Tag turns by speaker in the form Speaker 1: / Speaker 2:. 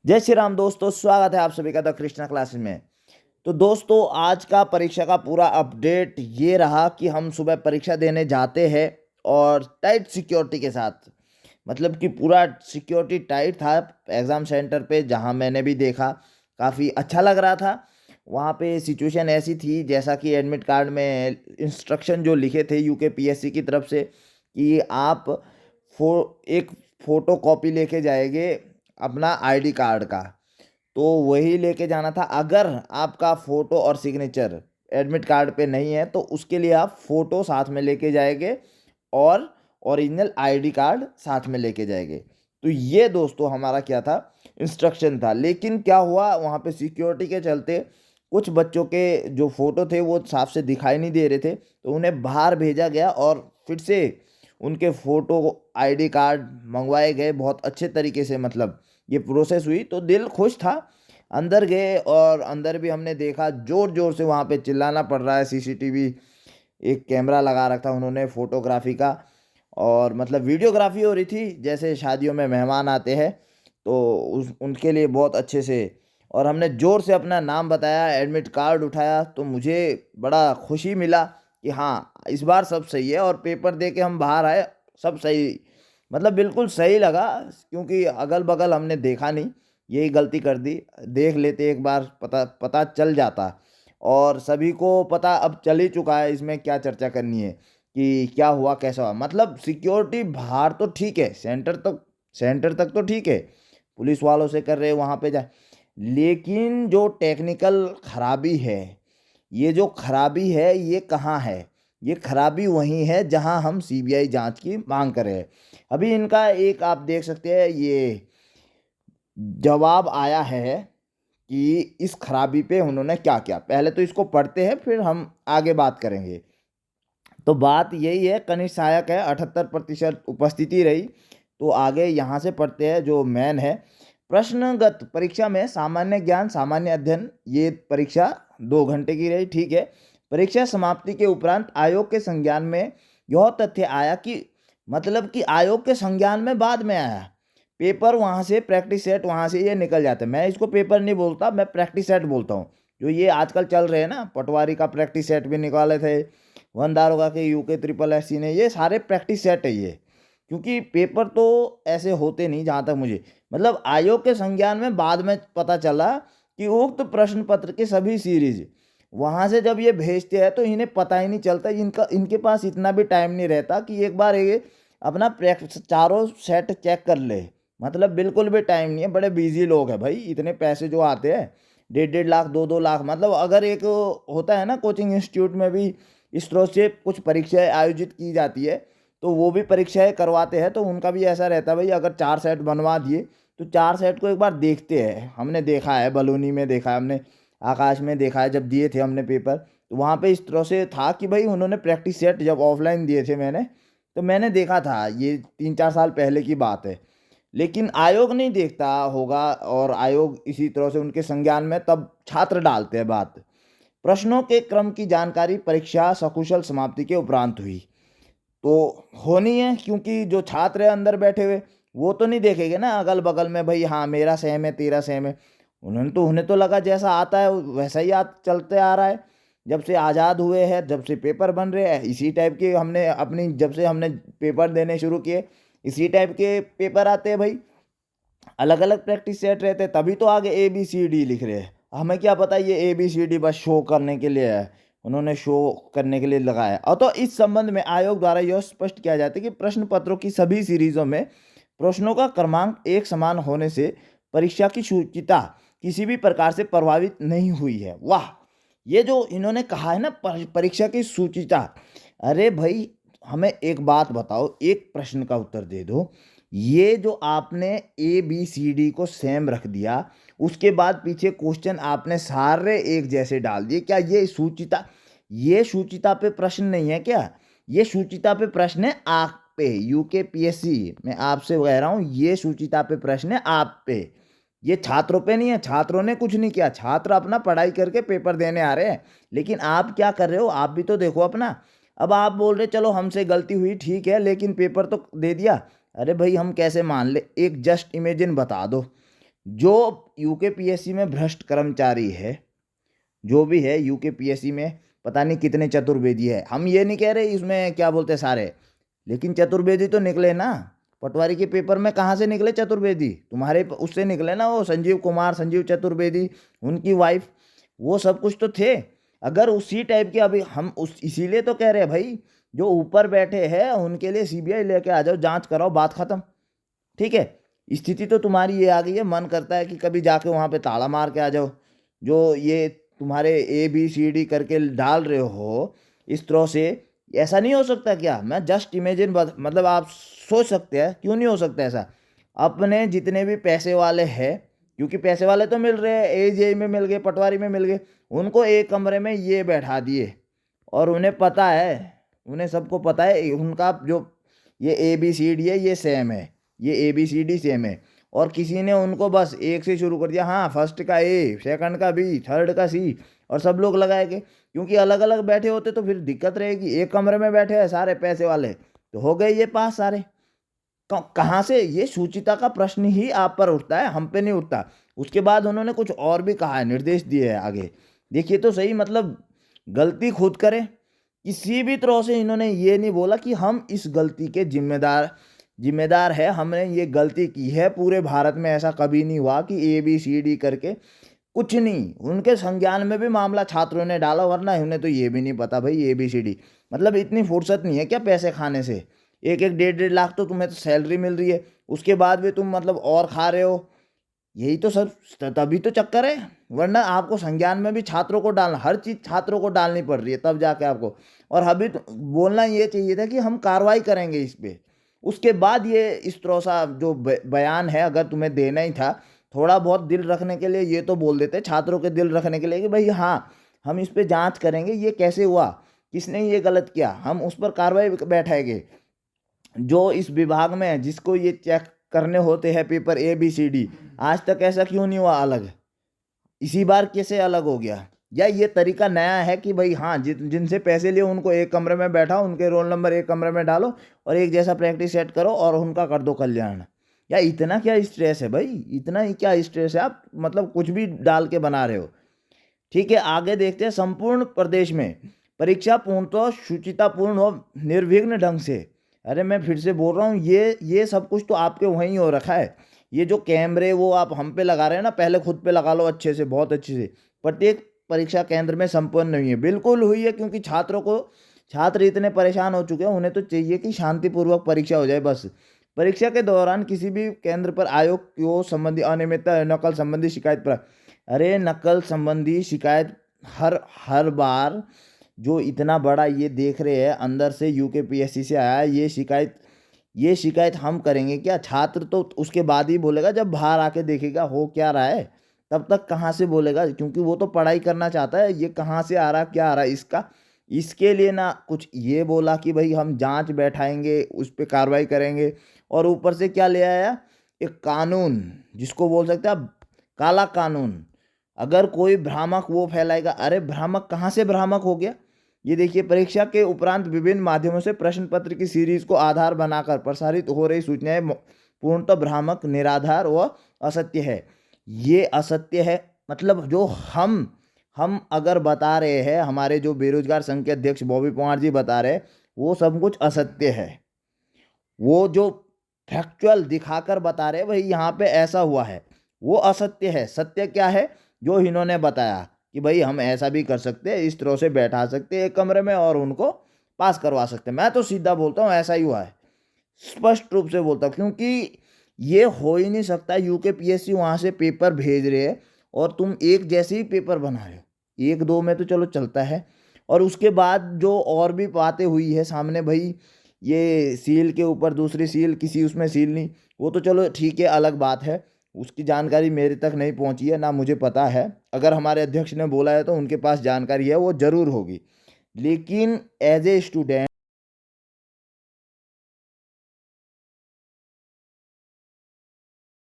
Speaker 1: जय श्री राम दोस्तों, स्वागत है आप सभी का द कृष्णा क्लासेस में। तो दोस्तों, आज का परीक्षा का पूरा अपडेट ये रहा कि हम सुबह परीक्षा देने जाते हैं और टाइट सिक्योरिटी के साथ, मतलब कि पूरा सिक्योरिटी टाइट था एग्ज़ाम सेंटर पे। जहां मैंने भी देखा काफ़ी अच्छा लग रहा था। वहां पे सिचुएशन ऐसी थी जैसा कि एडमिट कार्ड में इंस्ट्रक्शन जो लिखे थे यूके पीएससी की तरफ से कि आप फो एक फ़ोटो कॉपी लेके जाएंगे अपना आईडी कार्ड का। तो वही लेके जाना था। अगर आपका फ़ोटो और सिग्नेचर एडमिट कार्ड पे नहीं है तो उसके लिए आप फ़ोटो साथ में लेके जाएंगे और ओरिजिनल आईडी कार्ड साथ में लेके जाएंगे। तो ये दोस्तों हमारा क्या था, इंस्ट्रक्शन था। लेकिन क्या हुआ, वहाँ पे सिक्योरिटी के चलते कुछ बच्चों के जो फ़ोटो थे वो साफ से दिखाई नहीं दे रहे थे, तो उन्हें बाहर भेजा गया और फिर से उनके फ़ोटो आईडी कार्ड मंगवाए गए बहुत अच्छे तरीके से। मतलब ये प्रोसेस हुई तो दिल खुश था। अंदर गए और अंदर भी हमने देखा ज़ोर ज़ोर से वहाँ पे चिल्लाना पड़ रहा है। सीसीटीवी एक कैमरा लगा रखा उन्होंने फोटोग्राफी का, और मतलब वीडियोग्राफी हो रही थी जैसे शादियों में मेहमान आते हैं, तो उस उनके लिए बहुत अच्छे से। और हमने ज़ोर से अपना नाम बताया, एडमिट कार्ड उठाया, तो मुझे बड़ा खुशी मिला कि हाँ इस बार सब सही है। और पेपर दे के हम बाहर आए, सब सही, मतलब बिल्कुल सही लगा। क्योंकि अगल बगल हमने देखा नहीं, यही गलती कर दी। देख लेते एक बार, पता पता चल जाता। और सभी को पता अब चल ही चुका है, इसमें क्या चर्चा करनी है कि क्या हुआ कैसा हुआ। मतलब सिक्योरिटी बाहर तो ठीक है, सेंटर तक तो ठीक है, पुलिस वालों से कर रहे वहाँ पे जा। लेकिन जो टेक्निकल खराबी है, ये जो खराबी है ये कहाँ है? ये खराबी वहीं है जहाँ हम सीबीआई जांच की मांग कर रहे हैं। अभी इनका एक आप देख सकते हैं, ये जवाब आया है कि इस खराबी पे उन्होंने क्या किया। पहले तो इसको पढ़ते हैं फिर हम आगे बात करेंगे। तो बात यही है, कनिष्ठ सहायक है, 78% उपस्थिति रही। तो आगे यहाँ से पढ़ते हैं जो मेन है। प्रश्नगत परीक्षा में सामान्य ज्ञान सामान्य अध्ययन, ये परीक्षा 2 घंटे की रही, ठीक है। परीक्षा समाप्ति के उपरांत आयोग के संज्ञान में यह तथ्य आया कि, मतलब कि आयोग के संज्ञान में बाद में आया। पेपर वहाँ से प्रैक्टिस सेट वहाँ से ये निकल जाते हैं। मैं इसको पेपर नहीं बोलता, मैं प्रैक्टिस सेट बोलता हूँ। जो ये आजकल चल रहे हैं ना, पटवारी का प्रैक्टिस सेट भी निकाले थे, वन दारोगा के यूके ट्रिपल एस सी ने, ये सारे प्रैक्टिस सेट है ये। क्योंकि पेपर तो ऐसे होते नहीं जहाँ तक मुझे, मतलब आयोग के संज्ञान में बाद में पता चला कि उक्त प्रश्न पत्र के सभी सीरीज वहाँ से जब ये भेजते हैं तो इन्हें पता ही नहीं चलता। इनका इनके पास इतना भी टाइम नहीं रहता कि एक बार ये अपना प्रैक्टिस चारों सेट चेक कर ले। मतलब बिल्कुल भी टाइम नहीं है, बड़े बिजी लोग हैं भाई। इतने पैसे जो आते हैं, 1.5 लाख 2-2 लाख, मतलब अगर एक होता है ना कोचिंग इंस्टीट्यूट में भी इस तरह से कुछ परीक्षाएं आयोजित की जाती है, तो वो भी परीक्षाएं करवाते हैं, तो उनका भी ऐसा रहता है भाई, अगर 4 सेट बनवा दिए तो 4 सेट को एक बार देखते हैं। हमने देखा है, बलूनी में देखा है हमने, आकाश में देखा है, जब दिए थे हमने पेपर तो वहाँ पे इस तरह से था कि भाई उन्होंने प्रैक्टिस सेट जब ऑफलाइन दिए थे मैंने, तो मैंने देखा था। ये 3-4 साल पहले की बात है। लेकिन आयोग नहीं देखता होगा, और आयोग इसी तरह से उनके संज्ञान में तब छात्र डालते हैं बात। प्रश्नों के क्रम की जानकारी परीक्षा सकुशल समाप्ति के उपरांत हुई। तो होनी है, क्योंकि जो छात्र है अंदर बैठे हुए वो तो नहीं देखेंगे ना अगल बगल में भाई हाँ मेरा सेम है तेरा सेम है। उन्हें तो लगा जैसा आता है वैसा ही चलते आ रहा है। जब से आज़ाद हुए हैं, जब से पेपर बन रहे हैं, इसी टाइप के हमने अपनी, जब से हमने पेपर देने शुरू किए इसी टाइप के पेपर आते हैं भाई। अलग अलग प्रैक्टिस सेट रहते हैं, तभी तो आगे ABCD लिख रहे हैं। हमें क्या पता ये ABCD बस शो करने के लिए है, उन्होंने शो करने के लिए लगाया। और तो इस संबंध में आयोग द्वारा यह स्पष्ट किया जाता है कि प्रश्न पत्रों की सभी सीरीजों में प्रश्नों का क्रमांक एक समान होने से परीक्षा की शुचिता किसी भी प्रकार से प्रभावित नहीं हुई है। वाह, ये जो इन्होंने कहा है ना परीक्षा की शुचिता, अरे भाई हमें एक बात बताओ, एक प्रश्न का उत्तर दे दो। ये जो आपने ABCD को सेम रख दिया, उसके बाद पीछे क्वेश्चन आपने सारे एक जैसे डाल दिए, क्या ये सूचिता, ये सूचिता पे प्रश्न नहीं है क्या? ये सूचिता पे प्रश्न है आप पे, यूके पीएससी मैं आपसे कह रहा हूँ, ये सूचिता पे प्रश्न है आप पे, ये छात्रों पे नहीं है। छात्रों ने कुछ नहीं किया, छात्र अपना पढ़ाई करके पेपर देने आ रहे हैं। लेकिन आप क्या कर रहे हो, आप भी तो देखो अपना। अब आप बोल रहे चलो हमसे गलती हुई ठीक है, लेकिन पेपर तो दे दिया। अरे भाई हम कैसे मान ले, एक जस्ट इमेजिन बता दो। जो यूकेपीएससी में भ्रष्ट कर्मचारी है, जो भी है यूकेपीएससी में, पता नहीं कितने चतुर्वेदी है, हम ये नहीं कह रहे इसमें क्या बोलते हैं सारे, लेकिन चतुर्वेदी तो निकले ना। पटवारी के पेपर में कहाँ से निकले चतुर्वेदी? तुम्हारे उससे निकले ना, वो संजीव कुमार, संजीव चतुर्वेदी, उनकी वाइफ, वो सब कुछ तो थे। अगर उसी टाइप के, अभी हम उस इसीलिए तो कह रहे हैं भाई, जो ऊपर बैठे हैं उनके लिए सीबीआई लेके आ जाओ, जांच कराओ, बात खत्म। ठीक है, स्थिति तो तुम्हारी ये आ गई है, मन करता है कि कभी जाके वहाँ पे ताला मार के आ जाओ। जो ये तुम्हारे ABCD करके डाल रहे हो इस तरह से, ऐसा नहीं हो सकता क्या? मैं जस्ट इमेजिन, मतलब आप सोच सकते हैं, क्यों नहीं हो सकता ऐसा? अपने जितने भी पैसे वाले हैं, क्योंकि पैसे वाले तो मिल रहे हैं, AJ में मिल गए, पटवारी में मिल गए, उनको एक कमरे में ये बैठा दिए, और उन्हें पता है, उन्हें सबको पता है उनका जो ये ABCD है ये सेम है, ये ABCD सेम है, और किसी ने उनको बस एक से शुरू कर दिया, हाँ फर्स्ट का A, सेकंड का B, थर्ड का C, और सब लोग लगाएंगे। क्योंकि अलग अलग बैठे होते तो फिर दिक्कत रहेगी, एक कमरे में बैठे हैं सारे पैसे वाले, तो हो गए ये पास सारे। कहाँ से? ये सूचिता का प्रश्न ही आप पर उठता है, हम पे नहीं उठता। उसके बाद उन्होंने कुछ और भी कहा है, निर्देश दिए है आगे, देखिए तो सही, मतलब गलती खुद करे। किसी भी तरह से इन्होंने ये नहीं बोला कि हम इस गलती के जिम्मेदार है, हमने ये गलती की है। पूरे भारत में ऐसा कभी नहीं हुआ कि ABCD करके, कुछ नहीं, उनके संज्ञान में भी मामला छात्रों ने डाला, वरना उन्हें तो ये भी नहीं पता भाई ABCD, मतलब इतनी फुर्सत नहीं है क्या पैसे खाने से? एक एक 1.5 लाख तो तुम्हें तो सैलरी मिल रही है, उसके बाद भी तुम मतलब और खा रहे हो, यही तो सब, तभी तो चक्कर है। वरना आपको संज्ञान में भी छात्रों को डालना, हर चीज़ छात्रों को डालनी पड़ रही है, तब जाके आपको, और अभी तो बोलना ये चाहिए था कि हम कार्रवाई करेंगे इस पे। उसके बाद ये इस तरह सा जो बयान है, अगर तुम्हें देना ही था, थोड़ा बहुत दिल रखने के लिए ये तो बोल देते, छात्रों के दिल रखने के लिए, कि भाई हाँ हम इस पे जांच करेंगे, ये कैसे हुआ, किसने ये गलत किया, हम उस पर कार्रवाई बैठाएंगे। जो इस विभाग में है, जिसको ये चेक करने होते हैं पेपर ABCD, आज तक ऐसा क्यों नहीं हुआ अलग? इसी बार कैसे अलग हो गया? या ये तरीका नया है कि भाई हाँ, जिनसे पैसे लिए उनको एक कमरे में बैठाओ, उनके रोल नंबर एक कमरे में डालो, और एक जैसा प्रैक्टिस सेट करो, और उनका कर दो कल्याण? या इतना क्या स्ट्रेस है भाई? इतना ही क्या स्ट्रेस है? आप मतलब कुछ भी डाल के बना रहे हो। ठीक है, आगे देखते हैं। संपूर्ण प्रदेश में परीक्षा पूर्णतः शुचितापूर्ण और निर्विघ्न ढंग से, अरे मैं फिर से बोल रहा हूँ, ये सब कुछ तो आपके वहीं हो रखा है। ये जो कैमरे वो आप हम पे लगा रहे हैं ना, पहले खुद पे लगा लो अच्छे से, बहुत अच्छे से। प्रत्येक परीक्षा केंद्र में संपन्न हुई है, बिल्कुल हुई है, क्योंकि छात्र इतने परेशान हो चुके हैं, उन्हें तो चाहिए कि शांतिपूर्वक परीक्षा हो जाए बस। परीक्षा के दौरान किसी भी केंद्र पर आयोग को संबंधी अनियमितता, नकल संबंधी शिकायत पर, अरे नकल संबंधी शिकायत हर हर बार, जो इतना बड़ा ये देख रहे हैं अंदर से, यूकेपीएससी से आया है, ये शिकायत हम करेंगे क्या? छात्र तो उसके बाद ही बोलेगा, जब बाहर आके देखेगा हो क्या रहा है, तब तक कहाँ से बोलेगा? क्योंकि वो तो पढ़ाई करना चाहता है, ये कहाँ से आ रहा, क्या आ रहा है इसका, इसके लिए ना कुछ ये बोला कि भाई हम जांच बैठाएंगे, उस पर कार्रवाई करेंगे, और ऊपर से क्या ले आया? एक कानून, जिसको बोल सकते हैं आप काला कानून। अगर कोई भ्रामक वो फैलाएगा, अरे भ्रामक कहाँ से भ्रामक हो गया? ये देखिए, परीक्षा के उपरांत विभिन्न माध्यमों से प्रश्न पत्र की सीरीज को आधार बनाकर प्रसारित हो रही सूचनाएं पूर्णतः भ्रामक, निराधार व असत्य है। ये असत्य है, मतलब जो हम अगर बता रहे हैं, हमारे जो बेरोजगार संघ के अध्यक्ष बॉबी पवार जी बता रहे हैं, वो सब कुछ असत्य है। वो जो फैक्चुअल दिखाकर बता रहे भाई यहाँ पे ऐसा हुआ है, वो असत्य है। सत्य क्या है? जो इन्होंने बताया कि भाई हम ऐसा भी कर सकते हैं, इस तरह से बैठा सकते हैं एक कमरे में, और उनको पास करवा सकते हैं। मैं तो सीधा बोलता हूँ ऐसा ही हुआ है, स्पष्ट रूप से बोलता हूँ, क्योंकि ये हो ही नहीं सकता। यूकेपीएससी वहाँ से पेपर भेज रहे हैं, और तुम एक जैसे ही पेपर बना रहे हो, एक दो में तो चलो चलता है, और उसके बाद जो और भी बातें हुई है सामने, भाई ये सील के ऊपर दूसरी सील, किसी उसमें सील नहीं, वो तो चलो ठीक है, अलग बात है, उसकी जानकारी मेरे तक नहीं पहुंची है, ना मुझे पता है। अगर हमारे अध्यक्ष ने बोला है तो उनके पास जानकारी है, वो ज़रूर होगी। लेकिन एज ए स्टूडेंट